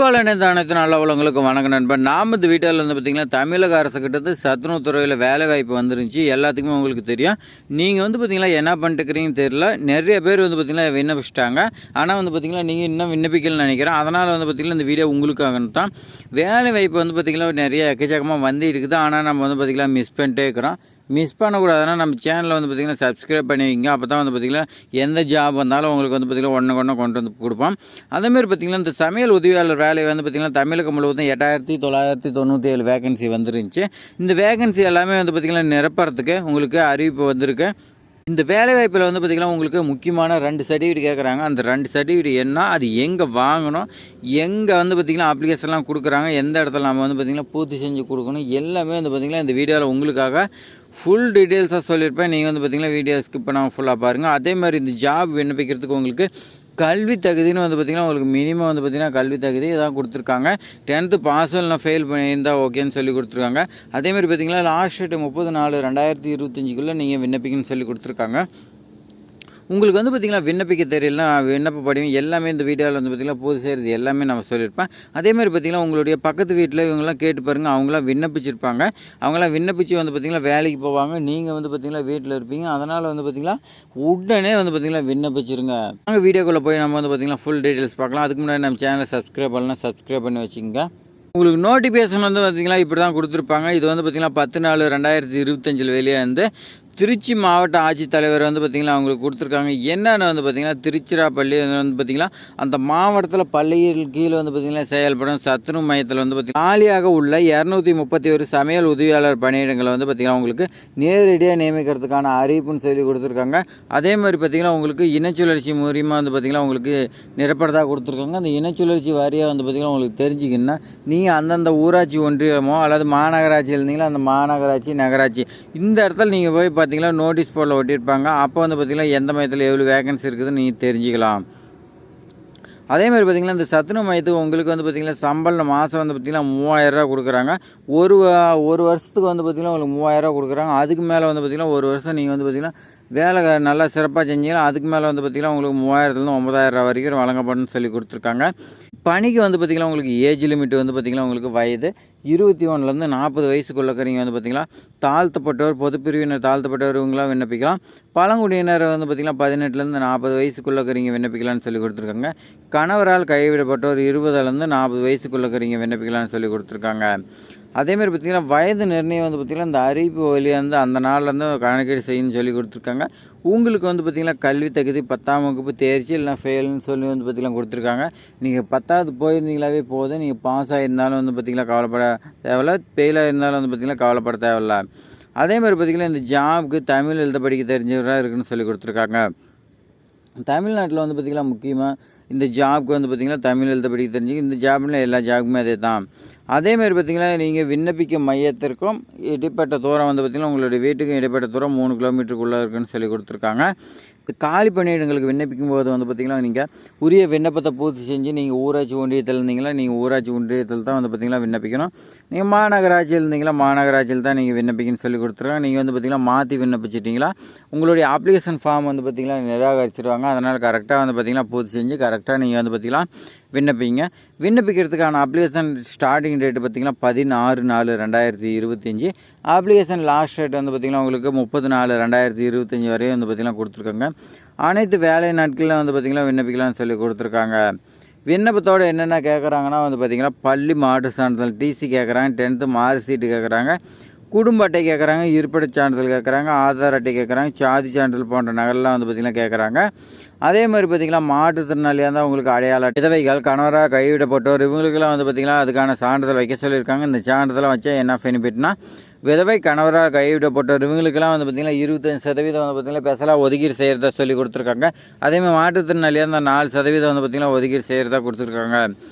அன்பால் இணைந்த அனைத்து நல்ல உள்ளவங்களுக்கு வணக்கம் நண்பன். நாம் இந்த வீட்டில் வந்து பார்த்திங்கன்னா தமிழக அரசு கிட்டத்து சத்துணவு துறையில் வேலை வாய்ப்பு வந்துருந்துச்சு. எல்லாத்துக்குமே உங்களுக்கு தெரியும். நீங்கள் வந்து பார்த்திங்கன்னா என்ன பண்ணிட்டுக்கிறீங்கன்னு தெரியல. நிறைய பேர் வந்து பார்த்திங்கன்னா விண்ணப்பிச்சிட்டாங்க. ஆனால் வந்து பார்த்திங்கன்னா நீங்கள் இன்னும் விண்ணப்பிக்கலன்னு நினைக்கிறேன். அதனால் வந்து பார்த்திங்கன்னா இந்த வீடியோ உங்களுக்காக தான். வேலை வாய்ப்பு வந்து பார்த்திங்கன்னா நிறைய எக்கச்சக்கமாக வந்து இருக்குது. ஆனால் நம்ம வந்து பார்த்திங்கன்னா மிஸ் பண்ணிட்டே இருக்கிறோம். மிஸ் பண்ணக்கூடாதுன்னா நம்ம சேனலில் வந்து பார்த்திங்கன்னா சப்ஸ்கிரைப் பண்ணி வைங்க. அப்போ தான் வந்து பார்த்திங்கன்னா எந்த ஜாப் வந்தாலும் உங்களுக்கு வந்து பார்த்திங்கன்னா ஒன்று கொண்டு வந்து கொடுப்போம். அதேமாதிரி பார்த்திங்கன்னா இந்த சமையல் உதவியாளர் வேலை வந்து பார்த்திங்கன்னா தமிழகம் முழுவதும் 8997 வேகன்சி வந்துருந்துச்சு. இந்த வேகன்சி எல்லாமே வந்து பார்த்திங்கன்னா நிரப்புறதுக்கு உங்களுக்கு அறிவிப்பு வந்திருக்கு. இந்த வேலைவாய்ப்பில் வந்து பார்த்திங்கன்னா உங்களுக்கு முக்கியமான 2 சர்டிஃபிகேட் கேட்குறாங்க. அந்த 2 சர்டிஃபிகேட் என்ன, அது எங்கே வாங்கணும், எங்கே வந்து பார்த்திங்கன்னா அப்ளிகேஷன்லாம் கொடுக்குறாங்க, எந்த இடத்துல நம்ம வந்து பார்த்திங்கன்னா பூர்த்தி செஞ்சு கொடுக்கணும், எல்லாமே வந்து பார்த்திங்கன்னா இந்த வீடியோவில் உங்களுக்காக ஃபுல் டீட்டெயில்ஸாக சொல்லியிருப்பேன். நீங்கள் வந்து பார்த்திங்கன்னா வீடியோ ஸ்கிப் பண்ணாமல் ஃபுல்லாக பாருங்கள். அதே மாதிரி இந்த ஜாப் விண்ணப்பிக்கிறதுக்கு உங்களுக்கு கல்வி தகுதின்னு வந்து பார்த்திங்கன்னா உங்களுக்கு மினிமம் வந்து பார்த்திங்கன்னா கல்வி தகுதி இதான் கொடுத்துருக்காங்க. 10th பாஸ் இல்லைனா ஃபெயில் பண்ணியிருந்தால் ஓகேன்னு சொல்லி கொடுத்துருக்காங்க. அதேமாதிரி பார்த்திங்கன்னா லாஸ்ட் டேட் 30/4/2025 நீங்கள் விண்ணப்பிக்கணும்னு சொல்லி கொடுத்துருக்காங்க. உங்களுக்கு வந்து பார்த்திங்கன்னா விண்ணப்பிக்க தெரியலனா விண்ணப்ப படிவம் எல்லாமே இந்த வீடியோவில் வந்து பார்த்திங்கன்னா பூர்த்தி செய்கிறது எல்லாமே நம்ம சொல்லியிருப்பேன். அதேமாதிரி பார்த்திங்கன்னா உங்களுடைய பக்கத்து வீட்டில் இவங்கெல்லாம் கேட்டு பாருங்கள். அவங்களாம் விண்ணப்பிச்சிருப்பாங்க. அவங்களாம் விண்ணப்பித்து வந்து பார்த்திங்கன்னா வேலைக்கு போவாங்க. நீங்கள் வந்து பார்த்திங்கன்னா வீட்டில் இருப்பீங்க. அதனால் வந்து பார்த்திங்கன்னா உடனே வந்து பார்த்திங்கன்னா விண்ணப்பிச்சிருங்க. நாங்கள் வீடியோக்குள்ளே போய் நம்ம வந்து பார்த்திங்கன்னா ஃபுல் டீட்டெயில்ஸ் பார்க்கலாம். அதுக்கு முன்னாடி நம்ம சேனலை சப்ஸ்கிரைப் பண்ணலாம், சப்ஸ்கிரைப் பண்ணி வச்சுக்கோங்க. உங்களுக்கு நோட்டிஃபிகேஷன் வந்து பார்த்திங்கன்னா இப்படி தான் கொடுத்துருப்பாங்க. இது வந்து பார்த்திங்கன்னா 10/4/2025 வெளியே வந்து திருச்சி மாவட்ட ஆட்சித்தலைவர் வந்து பார்த்திங்கன்னா அவங்களுக்கு கொடுத்துருக்காங்க. என்னென்னு வந்து பார்த்திங்கன்னா திருச்சிராப்பள்ளி வந்து பார்த்திங்கன்னா அந்த மாவட்டத்தில் பள்ளியில் கீழே வந்து பார்த்திங்கன்னா செயல்படும் சத்துணவு மையத்தில் வந்து பார்த்திங்கன்னா காலியாக உள்ள 231 சமையல் உதவியாளர் பணியிடங்களை வந்து பார்த்திங்கன்னா உங்களுக்கு நேரடியாக நியமிக்கிறதுக்கான அறிவிப்புன்னு சொல்லி கொடுத்துருக்காங்க. அதே மாதிரி பார்த்திங்கன்னா உங்களுக்கு இனச்சுழற்சி மூலியமாக வந்து பார்த்திங்கன்னா உங்களுக்கு நிரப்பறதாக கொடுத்துருக்காங்க. அந்த இனச்சுழற்சி வாரியாக வந்து பார்த்திங்கன்னா உங்களுக்கு தெரிஞ்சிக்கணுன்னா நீங்கள் அந்தந்த ஊராட்சி ஒன்றியமோ அல்லது மாநகராட்சி இருந்தீங்களா அந்த மாநகராட்சி நகராட்சி இந்த இடத்துல நீங்கள் போய் பார்த்தீங்கன்னா நோட்டீஸ் போர்டில் ஒட்டியிருப்பாங்க. அப்போ வந்து பார்த்திங்கன்னா எந்த மையத்தில் எவ்வளோ வேகன்சி இருக்குதுன்னு நீங்கள் தெரிஞ்சுக்கலாம். அதேமாதிரி பார்த்திங்கன்னா இந்த சத்துணவு மையத்துக்கு உங்களுக்கு வந்து பார்த்திங்கன்னா சம்பளம் மாதம் வந்து பார்த்திங்கன்னா 3000 கொடுக்குறாங்க. ஒரு வருஷத்துக்கு வந்து பார்த்திங்கன்னா உங்களுக்கு 3000 கொடுக்குறாங்க. அதுக்கு மேலே வந்து பார்த்திங்கன்னா ஒரு வருஷம் நீங்கள் வந்து பார்த்திங்கன்னா வேலை நல்லா சிறப்பாக செஞ்சீங்கன்னா அதுக்கு மேலே வந்து பார்த்திங்கன்னா உங்களுக்கு 3000 9,000 வரைக்கும் வழங்கப்படும்னு சொல்லி கொடுத்துருக்காங்க. பணிக்கு வந்து பார்த்திங்கன்னா உங்களுக்கு ஏஜ் லிமிட் வந்து பார்த்திங்கன்னா உங்களுக்கு வயது 21 40 வயசுக்குள்ள இருக்கிறவங்க வந்து பார்த்திங்கன்னா தாழ்த்தப்பட்டவர் பொதுப்பிரிவினர் தாழ்த்தப்பட்டவர் இவங்களாம் விண்ணப்பிக்கலாம். பழங்குடியினர் வந்து பார்த்திங்கன்னா 18 40 வயசுக்குள்ள இருக்கிறவங்க விண்ணப்பிக்கலாம்னு சொல்லி கொடுத்துருக்காங்க. கணவரால் கைவிடப்பட்டவர் 20 40 வயசுக்குள்ள இருக்கிறவங்க விண்ணப்பிக்கலாம்னு சொல்லி கொடுத்துருக்காங்க. அதேமாதிரி பார்த்திங்கன்னா வயது நிர்ணயம் வந்து பார்த்திங்கன்னா இந்த அறிவிப்பு வழியாக அந்த நாள்லேருந்து கணக்கீடு செய்யணும்னு சொல்லி கொடுத்துருக்காங்க. உங்களுக்கு வந்து பார்த்திங்கன்னா கல்வி தகுதி 10ஆம் வகுப்பு தேர்ச்சி இல்லைனா ஃபெயில்னு சொல்லி வந்து பார்த்திங்கன்னா கொடுத்துருக்காங்க. நீங்கள் 10வது போயிருந்தீங்களாவே போதும். நீங்கள் பாஸ் ஆகிருந்தாலும் வந்து பார்த்திங்கன்னா கவலைப்பட தேவையில்ல, ஃபெயிலாக இருந்தாலும் வந்து பார்த்திங்கன்னா கவலைப்பட தேவையில்ல. அதேமாதிரி பார்த்திங்கன்னா இந்த ஜாபுக்கு தமிழ் எழுத படிக்க தெரிஞ்சவராக இருக்குன்னு சொல்லி கொடுத்துருக்காங்க. தமிழ்நாட்டில் வந்து பார்த்திங்கன்னா முக்கியமாக இந்த ஜாபுக்கு வந்து பார்த்திங்கன்னா தமிழ் எழுத படிக்க தெரிஞ்சுக்க இந்த ஜாப்ல எல்லா ஜாபுக்குமே அதே தான். அதேமாதிரி பார்த்திங்கன்னா நீங்கள் விண்ணப்பிக்கும் மையத்திற்கும் இடைப்பட்ட தூரம் வந்து பார்த்திங்கன்னா உங்களுடைய வீட்டுக்கும் இடைப்பட்ட தூரம் 3 கிலோமீட்டருக்குள்ளே இருக்குன்னு சொல்லி கொடுத்துருக்காங்க. காலி பணியிடங்களுக்கு விண்ணப்பிக்கும் போது வந்து பார்த்திங்கன்னா நீங்கள் உரிய விண்ணப்பத்தை பூர்த்தி செஞ்சு நீங்கள் ஊராட்சி ஒன்றியத்தில் இருந்தீங்களா நீங்கள் ஊராட்சி ஒன்றியத்தில் தான் வந்து பார்த்திங்கன்னா விண்ணப்பிக்கணும். நீங்கள் மாநகராட்சியில் இருந்தீங்களா மாநகராட்சியில் தான் நீங்கள் விண்ணப்பிக்கணும்னு சொல்லி கொடுத்துருக்காங்க. நீங்கள் வந்து பார்த்திங்கன்னா மாற்றி விண்ணப்பிச்சிட்டிங்களா உங்களுடைய அப்ளிகேஷன் ஃபார்ம் வந்து பார்த்திங்கன்னா நிராகரிச்சிருவாங்க. அதனால் கரெக்டாக வந்து பார்த்திங்கன்னா பூர்த்தி செஞ்சு கரெக்டாக நீங்கள் வந்து பார்த்திங்கன்னா விண்ணப்பிங்க. விண்ணப்பிக்கிறதுக்கான அப்ளிகேஷன் ஸ்டார்டிங் டேட்டு பார்த்திங்கன்னா 16/4/2025. அப்ளிகேஷன் லாஸ்ட் டேட் வந்து பார்த்திங்கன்னா உங்களுக்கு 30/4/2025 வரையும் வந்து பார்த்திங்கன்னா கொடுத்துருக்காங்க. அனைத்து வேலை நாட்களில் வந்து பார்த்திங்கன்னா விண்ணப்பிக்கலாம்னு சொல்லி கொடுத்துருக்காங்க. விண்ணப்பத்தோடு என்னென்ன கேட்குறாங்கன்னா வந்து பார்த்திங்கன்னா பள்ளி மாற்று சான்றிதழ் டிசி கேட்குறாங்க, 10th மார்க் ஷீட்டு கேட்குறாங்க, குடும்ப அட்டை கேட்குறாங்க, இருப்பிடச் சான்றிதழ் கேட்குறாங்க, ஆதார் அட்டை கேட்குறாங்க, சாதி சான்றிதழ் போன்ற நகல்லாம் வந்து பார்த்திங்கன்னா கேட்குறாங்க. அதே மாதிரி பார்த்திங்கன்னா மாற்றுத்திறனாளியாக இருந்தால் உங்களுக்கு அடையாள விதவைகள் கணவராக கைவிடப்பட்டோர் இவங்களுக்கெல்லாம் வந்து பார்த்திங்கன்னா அதுக்கான சான்றிதழ் வைக்க சொல்லியிருக்காங்க. இந்த சான்றிதழை வச்சா என்ன பெனிஃபிட்னா விதவை கணவராக கைவிடப்பட்டோர் இவங்களுக்கெல்லாம் வந்து பார்த்திங்கன்னா 25% வந்து பார்த்திங்கன்னா ஸ்பெஷலாக ஒதுக்கீடு செய்கிறதா சொல்லி கொடுத்துருக்காங்க. அதேமாதிரி மாற்றுத்திறனாளியாக இருந்தால் 4% வந்து பார்த்திங்கன்னா ஒதுக்கீடு செய்கிறதா கொடுத்துருக்காங்க.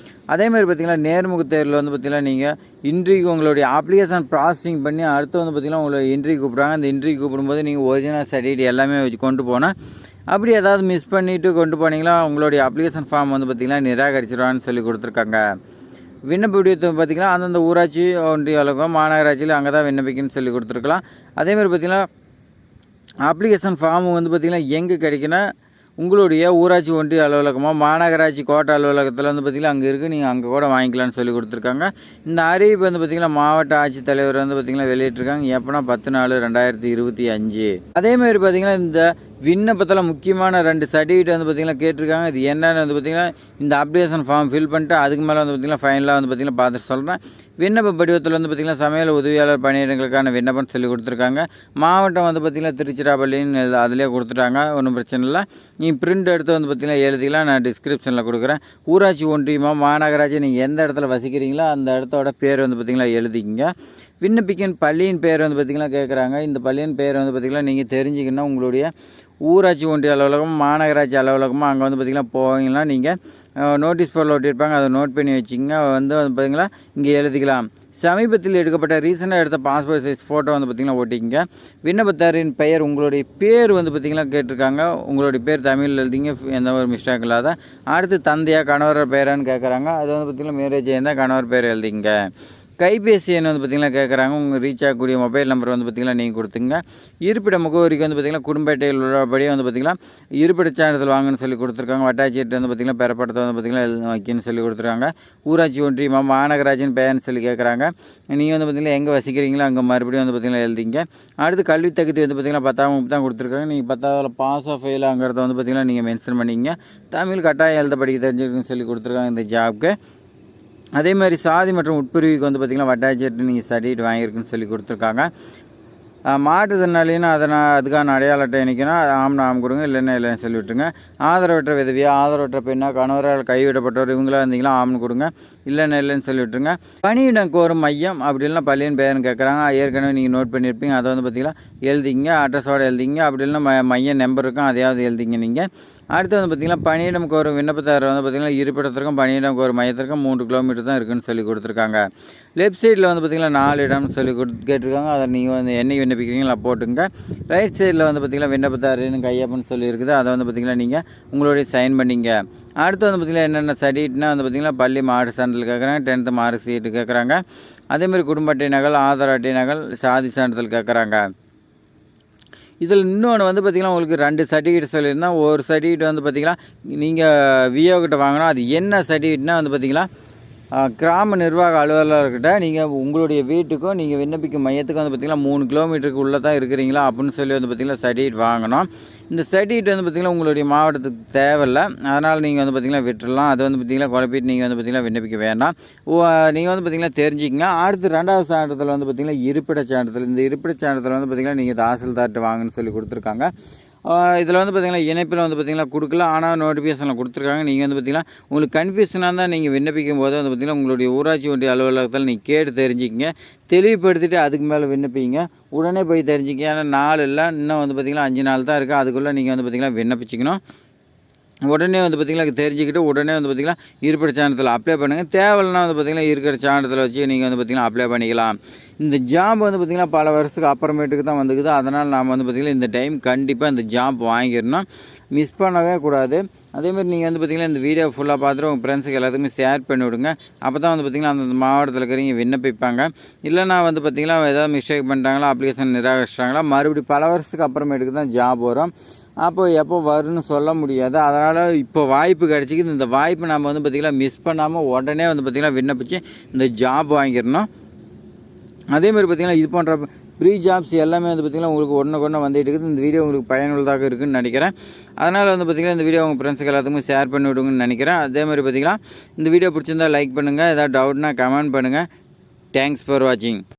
அதேமாதிரி பார்த்திங்கன்னா நேர்முக தேர்வில் வந்து பார்த்திங்கன்னா நீங்கள் இன்ட்ரிக்கு உங்களுடைய அப்ளிகேஷன் ப்ராசஸிங் பண்ணி அடுத்து வந்து பார்த்திங்கன்னா உங்களை இன்ட்ரிக்கு கூப்பிட்றாங்க. அந்த இன்ட்ரிக்கு கூப்பிடும்போது நீங்கள் ஒரிஜினல் சர்டிஃபிகேட் எல்லாமே வச்சு கொண்டு போனால் அப்படி ஏதாவது மிஸ் பண்ணிவிட்டு கொண்டு போனீங்களா உங்களுடைய அப்ளிகேஷன் ஃபார்ம் வந்து பார்த்திங்கன்னா நிராகரிச்சிருவான்னு சொல்லி கொடுத்துருக்காங்க. விண்ணப்ப விடியத்தை பார்த்திங்கன்னா அந்தந்த ஊராட்சி ஒன்றிய அலுவலகம் மாநகராட்சியில் அங்கே தான் விண்ணப்பிக்கணும்னு சொல்லி கொடுத்துருக்கலாம். அதேமாதிரி பார்த்திங்கன்னா அப்ளிகேஷன் ஃபார்மு வந்து பார்த்திங்கன்னா எங்கே கிடைக்குன்னா உங்களுடைய ஊராட்சி ஒன்றிய அலுவலகமோ மாநகராட்சி கோட்ட அலுவலகத்தில் வந்து பார்த்திங்கன்னா அங்கே இருக்குது, நீங்கள் அங்கே கூட வாங்கிக்கலாம்னு சொல்லி கொடுத்துருக்காங்க. இந்த அறிவிப்பு வந்து பார்த்திங்கன்னா மாவட்ட ஆட்சித்தலைவர் வந்து பார்த்திங்கன்னா வெளியிட்டிருக்காங்க. எப்போனா 10/4/2025. அதேமாதிரி பார்த்திங்கன்னா இந்த விண்ணப்பத்தில் முக்கியமான 2 சர்டிஃபிகேட் வந்து பார்த்திங்கன்னா கேட்டிருக்காங்க. இது என்னென்னு வந்து பார்த்திங்கன்னா இந்த அப்ளிகேஷன் ஃபார்ம் ஃபில் பண்ணிட்டு அதுக்கு மேலே வந்து பார்த்திங்கன்னா ஃபைனலாக வந்து பார்த்திங்கன்னா பார்த்துட்டு சொல்கிறேன். விண்ணப்ப படிவத்தில் வந்து பார்த்திங்கன்னா சமையல் உதவியாளர் பணியிடங்களுக்கான விண்ணப்பம் சொல்லி கொடுத்துருக்காங்க. மாவட்டம் வந்து பார்த்திங்கன்னா திருச்சிராப்பள்ளின்னு அதிலே கொடுத்துட்டாங்க. ஒன்றும் பிரச்சனை இல்லை. நீ பிரிண்ட் எடுத்து வந்து பார்த்திங்கன்னா எழுதிக்கலாம். நான் டிஸ்கிரிப்ஷனில் கொடுக்குறேன். ஊராட்சி ஒன்றியமோ மாநகராட்சி நீங்கள் எந்த இடத்துல வசிக்கிறீங்களோ அந்த இடத்தோட பேர் வந்து பார்த்திங்கன்னா எழுதிக்கிங்க. விண்ணப்பிக்கும் பள்ளியின் பேர் வந்து பார்த்திங்கன்னா கேட்குறாங்க. இந்த பள்ளியின் பேர் வந்து பார்த்திங்கன்னா நீங்கள் தெரிஞ்சிக்கணும். உங்களுடைய ஊராட்சி ஒன்றிய அலுவலகம் மாநகராட்சி அலுவலகமாக அங்கே வந்து பார்த்திங்கன்னா போவீங்கன்னா நீங்கள் நோட்டீஸ் போர்டில் ஒட்டியிருப்பாங்க. அதை நோட் பண்ணி வச்சுக்கிங்க. வந்து பார்த்திங்கன்னா இங்கே எழுதிக்கலாம். சமீபத்தில் எடுக்கப்பட்ட ரீசெண்டாக எடுத்த பாஸ்போர்ட் சைஸ் ஃபோட்டோ வந்து பார்த்திங்கன்னா ஒட்டிக்கிங்க. விண்ணப்பத்தாரின் பெயர் உங்களுடைய பேர் வந்து பார்த்திங்கன்னா கேட்டிருக்காங்க. உங்களுடைய பேர் தமிழில் எழுதிங்க, எந்த ஒரு மிஸ்டேக் இல்லாத. அடுத்து தந்தையாக கணவர் பேரான்னு கேட்குறாங்க. அது வந்து பார்த்திங்கன்னா மேரேஜ் இருந்தால் கணவர் பேர் எழுதிங்க. கைபேசி எண் வந்து பார்த்திங்கன்னா கேட்குறாங்க. உங்கள் ரீச் ஆகக்கூடிய மொபைல் நம்பர் வந்து பார்த்திங்கன்னா நீங்கள் கொடுத்துங்க. இருப்பிட முகவரிக்கு வந்து பார்த்திங்கன்னா குடும்பேட்டையில் உள்ளபடியே வந்து பார்த்திங்கன்னா இருப்பிட சான்றிதழ் வாங்கன்னு சொல்லி கொடுத்துருக்காங்க. வட்டாட்சியர்கிட்ட வந்து பார்த்திங்கன்னா பெறப்படத்தை வந்து பார்த்திங்கன்னா வைக்கணும்னு சொல்லி கொடுத்துருக்காங்க. ஊராட்சி ஒன்றியமாக மாநகராட்சின்னு பெயர்னு சொல்லி கேட்குறாங்க. நீங்கள் வந்து பார்த்திங்கன்னா எங்கே வசிக்கிறீங்களோ அங்கே மறுபடியும் வந்து பார்த்திங்கன்னா எழுதிங்க. அடுத்து கல்வி தகுதி வந்து பார்த்திங்கன்னா 10ஆம் வகுப்பு தான் கொடுத்துருக்காங்க. நீங்கள் 10ஆவதில் பாஸ் ஆஃப் ஃபெயிலாங்கிறத வந்து பார்த்திங்கன்னா நீங்கள் மென்ஷன் பண்ணிங்க. தமிழ் கட்டாயம் எழுத படிக்க தெரிஞ்சிருக்குன்னு சொல்லி கொடுத்துருக்காங்க இந்த ஜாப்க்கு. அதே மாதிரி சாதி மற்றும் உட்பிரிவுக்கு வந்து பார்த்திங்கன்னா வட்டாட்சியர்கிட்ட நீங்கள் சர்டிஃபிகேட் வாங்கியிருக்குன்னு சொல்லி கொடுத்துருக்காங்க. மாற்றுத்திறனாளின்னா அதுக்கான அடையாள அட்டை இணைக்கணும். ஆம்னா ஆம் கொடுங்க, இல்லைன்னா இல்லைன்னு சொல்லி விட்டுருங்க. ஆதரவற்ற விதவியா ஆதரவற்ற பெண்ணா கணவரால் கைவிடப்பட்டவர் இவங்களாக இருந்தீங்களா ஆம்னு கொடுங்க, இல்லைன்னா இல்லைன்னு சொல்லி விட்டுருங்க. பணியிடம் கோரும் மையம் அப்படி இல்லைனா பள்ளியின் பெயர்னு கேட்குறாங்க. ஏற்கனவே நீங்கள் நோட் பண்ணியிருப்பீங்க. அதை வந்து பார்த்திங்கன்னா எழுதிங்க, அட்ரஸோடு எழுதிங்க. அப்படி இல்லைன்னா மைய நம்பர் இருக்கும், அதையாவது எழுதிங்க நீங்கள். அடுத்து வந்து பார்த்திங்கன்னா பணியிடம் கோரும் விண்ணப்பத்தார் வந்து பார்த்திங்கன்னா இருப்பிடத்திற்கும் பணியிடம் கோரும் மையத்திற்கும் 3 கிலோமீட்டர் தான் இருக்குதுன்னு சொல்லி கொடுத்துருக்காங்க. லெஃப்ட் சைடில் வந்து பார்த்திங்கன்னா 4 இடம்னு சொல்லி கேட்டிருக்காங்க. அதை நீங்கள் வந்து என்னைக்கு விண்ணப்பிக்கிறீங்களா போட்டுங்க. ரைட் சைடில் வந்து பார்த்திங்கன்னா விண்ணப்பத்தாருன்னு கையப்பன்னு சொல்லி இருக்குது. அதை வந்து பார்த்திங்கன்னா நீங்கள் உங்களுடைய சைன் பண்ணிங்க. அடுத்து வந்து பார்த்திங்கன்னா என்னென்ன சர்டிஃபிகேட்னா வந்து பார்த்திங்கன்னா பள்ளி மாவட்ட சான்றிதழ் கேட்குறாங்க, 10th மார்க் ஷீட்டு கேட்குறாங்க. அதேமாதிரி குடும்ப அட்டை நகல், ஆதார் அட்டை நகல், சாதி சான்றிதழ் கேட்குறாங்க. இதில் இன்னொன்று வந்து பார்த்திங்கன்னா உங்களுக்கு 2 சர்டிஃபிகேட் சொல்லியிருந்தால் ஒரு சர்டிஃபிகேட் வந்து பார்த்திங்கன்னா நீங்கள் விஓ கிட்ட வாங்கணும். அது என்ன சர்டிஃபிகேட்னா வந்து பார்த்திங்கன்னா கிராம நிர்வாக அலுவலர்கிட்ட நீங்கள் உங்களுடைய வீட்டுக்கும் நீங்கள் விண்ணப்பிக்கும் மையத்துக்கும் வந்து பார்த்திங்கன்னா 3 கிலோமீட்டருக்கு உள்ளே தான் இருக்கிறீங்களா அப்படின்னு சொல்லி வந்து பார்த்திங்கன்னா சர்டிஃபிகேட் வாங்கணும். இந்த சர்டிஃபிகேட் வந்து பார்த்திங்கன்னா உங்களுடைய மாவட்டத்துக்கு தேவையில்லை. அதனால் நீங்கள் வந்து பார்த்திங்கன்னா விட்டுடலாம். அது வந்து பார்த்திங்கன்னா குழப்பிட்டு நீங்கள் வந்து பார்த்திங்கன்னா விண்ணப்பிக்க வேண்டாம். நீங்கள் வந்து பார்த்திங்கன்னா தெரிஞ்சிக்கங்க. அடுத்து 2வது சான்றிதழ் வந்து பார்த்திங்கன்னா இருப்பிட சான்றிதழ். இந்த இருப்பிட சான்றிதழ் வந்து பார்த்திங்கன்னா நீங்கள் தாசில்தார்கிட்ட வாங்கன்னு சொல்லி கொடுத்துருக்காங்க. இதில் வந்து பார்த்திங்கன்னா இணைப்பில் வந்து பார்த்திங்கன்னா கொடுக்கல, ஆனால் நோட்டிஃபிகேஷனில் கொடுத்துருக்காங்க. நீங்கள் வந்து பார்த்திங்கன்னா உங்களுக்கு கன்ஃபியூஷனாக இருந்தால் நீங்கள் விண்ணப்பிக்கும் போது வந்து பார்த்திங்கன்னா உங்களுடைய ஊராட்சி ஒன்றிய அலுவலகத்தில் நீங்கள் கேட்டு தெரிஞ்சிக்கங்க. தெளிவுபடுத்திட்டு அதுக்கு மேலே விண்ணப்பிங்க. உடனே போய் தெரிஞ்சிக்க. ஏன்னா நாள் இல்லை, இன்னும் வந்து பார்த்திங்கன்னா 5 நாள் தான் இருக்குது. அதுக்குள்ளே நீங்கள் வந்து பார்த்திங்கன்னா விண்ணப்பிச்சிக்கணும். உடனே வந்து பார்த்திங்கன்னா தெரிஞ்சுக்கிட்டு உடனே வந்து பார்த்திங்கன்னா இருப்பிட சான்றிதழ் அப்ளை பண்ணுங்கள். தேவையில்லைனா வந்து பார்த்திங்கன்னா இருக்கிற சான்றிதழ் வச்சு நீங்கள் வந்து பார்த்திங்கன்னா அப்ளை பண்ணிக்கலாம். இந்த ஜாப் வந்து பார்த்திங்கன்னா பல வருஷத்துக்கு அப்புறமேட்டுக்கு தான் வந்துக்குது. அதனால் நாம் வந்து பார்த்திங்கன்னா இந்த டைம் கண்டிப்பாக இந்த ஜாப் வாங்கிடணும், மிஸ் பண்ணவே கூடாது. அதேமாதிரி நீங்கள் வந்து பார்த்திங்கன்னா இந்த வீடியோ ஃபுல்லாக பார்த்துட்டு உங்கள் ஃப்ரெண்ட்ஸுக்கு எல்லாத்துக்குமே ஷேர் பண்ணி விடுங்க. அப்போ தான் வந்து பார்த்திங்கன்னா அந்த மாவட்டத்தில் இருக்கிறவங்க விண்ணப்பிப்பாங்க. இல்லைனா வந்து பார்த்திங்கன்னா ஏதாவது மிஸ்டேக் பண்ணிட்டாங்களா, அப்ளிகேஷன் நிராகரிச்சிட்டாங்களா, மறுபடியும் பல வருஷத்துக்கு அப்புறமேட்டுக்கு தான் ஜாப் வரும். அப்போ எப்போ வரும்னு சொல்ல முடியாது. அதனால் இப்போ வாய்ப்பு கிடச்சிக்கிது. இந்த வாய்ப்பு நம்ம வந்து பார்த்திங்கன்னா மிஸ் பண்ணாமல் உடனே வந்து பார்த்திங்கன்னா விண்ணப்பிச்சு இந்த ஜாப் வாங்கிடணும். அதேமாதிரி பார்த்திங்கன்னா இது போன்ற ஃப்ரீ ஜாப்ஸ் எல்லாமே வந்து பார்த்திங்கன்னா உங்களுக்கு ஒன்று வந்துட்டு இருக்குது. இந்த வீடியோ உங்களுக்கு பயனுள்ளதாக இருக்குதுன்னு நினைக்கிறேன். அதனால் வந்து பார்த்திங்கன்னா இந்த வீடியோ உங்கள் ஃப்ரெண்ட்ஸுக்கு எல்லாத்துக்குமே ஷேர் பண்ணி விடுங்கன்னு நினைக்கிறேன். அதேமாதிரி பார்த்திங்கன்னா இந்த வீடியோ பிடிச்சிருந்தால் லைக் பண்ணுங்கள். ஏதாவது டவுட்னா கமெண்ட் பண்ணுங்கள். தேங்க்ஸ் ஃபார் வாட்சிங்.